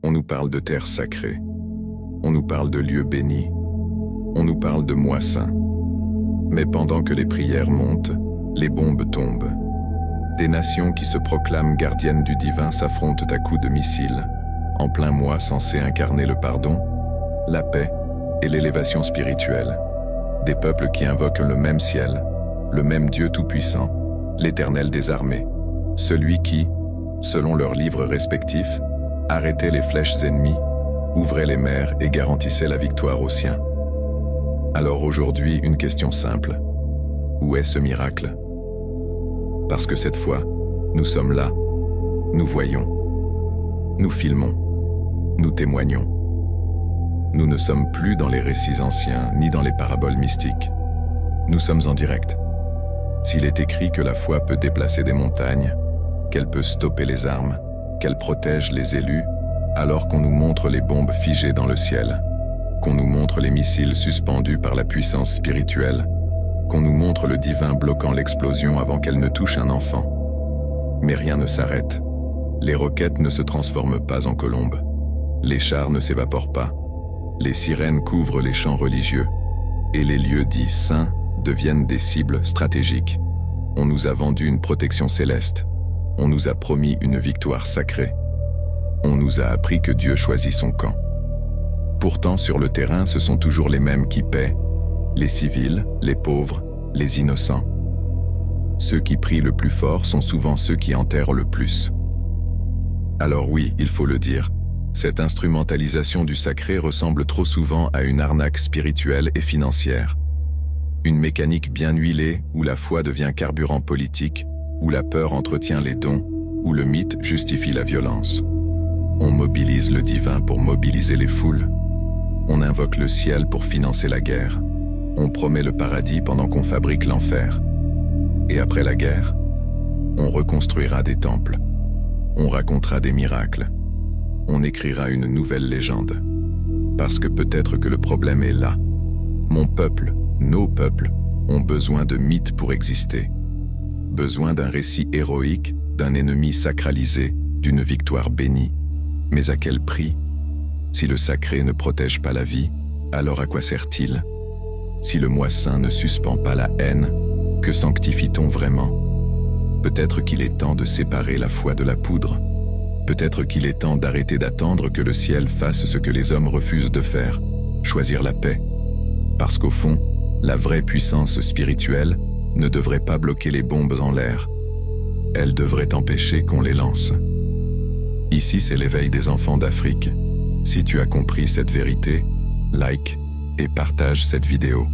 On nous parle de terre sacrée. On nous parle de lieux bénis. On nous parle de mois saints. Mais pendant que les prières montent, les bombes tombent. Des nations qui se proclament gardiennes du divin s'affrontent à coups de missiles, en plein mois censé incarner le pardon, la paix et l'élévation spirituelle. Des peuples qui invoquent le même ciel, le même Dieu tout-puissant, l'Éternel des armées, celui qui, selon leurs livres respectifs, arrêtait les flèches ennemies, ouvrait les mers et garantissait la victoire aux siens. Alors aujourd'hui, une question simple. Où est ce miracle? Parce que cette fois, nous sommes là, nous voyons, nous filmons, nous témoignons. Nous ne sommes plus dans les récits anciens, ni dans les paraboles mystiques. Nous sommes en direct. S'il est écrit que la foi peut déplacer des montagnes, qu'elle peut stopper les armes, qu'elle protège les élus, alors qu'on nous montre les bombes figées dans le ciel, qu'on nous montre les missiles suspendus par la puissance spirituelle, qu'on nous montre le divin bloquant l'explosion avant qu'elle ne touche un enfant. Mais rien ne s'arrête. Les roquettes ne se transforment pas en colombes. Les chars ne s'évaporent pas. Les sirènes couvrent les champs religieux. Et les lieux dits saints deviennent des cibles stratégiques. On nous a vendu une protection céleste. On nous a promis une victoire sacrée. On nous a appris que Dieu choisit son camp. Pourtant, sur le terrain, ce sont toujours les mêmes qui paient. Les civils, les pauvres, les innocents. Ceux qui prient le plus fort sont souvent ceux qui enterrent le plus. Alors oui, il faut le dire, cette instrumentalisation du sacré ressemble trop souvent à une arnaque spirituelle et financière. Une mécanique bien huilée où la foi devient carburant politique, où la peur entretient les dons, où le mythe justifie la violence. On mobilise le divin pour mobiliser les foules. On invoque le ciel pour financer la guerre. On promet le paradis pendant qu'on fabrique l'enfer. Et après la guerre, on reconstruira des temples. On racontera des miracles. On écrira une nouvelle légende. Parce que peut-être que le problème est là. Mon peuple, nos peuples, ont besoin de mythes pour exister. Besoin d'un récit héroïque, d'un ennemi sacralisé, d'une victoire bénie. Mais à quel prix? Si le sacré ne protège pas la vie, alors à quoi sert-il? Si le mois saint ne suspend pas la haine, que sanctifie-t-on vraiment? Peut-être qu'il est temps de séparer la foi de la poudre. Peut-être qu'il est temps d'arrêter d'attendre que le ciel fasse ce que les hommes refusent de faire, choisir la paix. Parce qu'au fond, la vraie puissance spirituelle ne devrait pas bloquer les bombes en l'air. Elle devrait empêcher qu'on les lance. Ici, c'est l'éveil des enfants d'Afrique. Si tu as compris cette vérité, like et partage cette vidéo.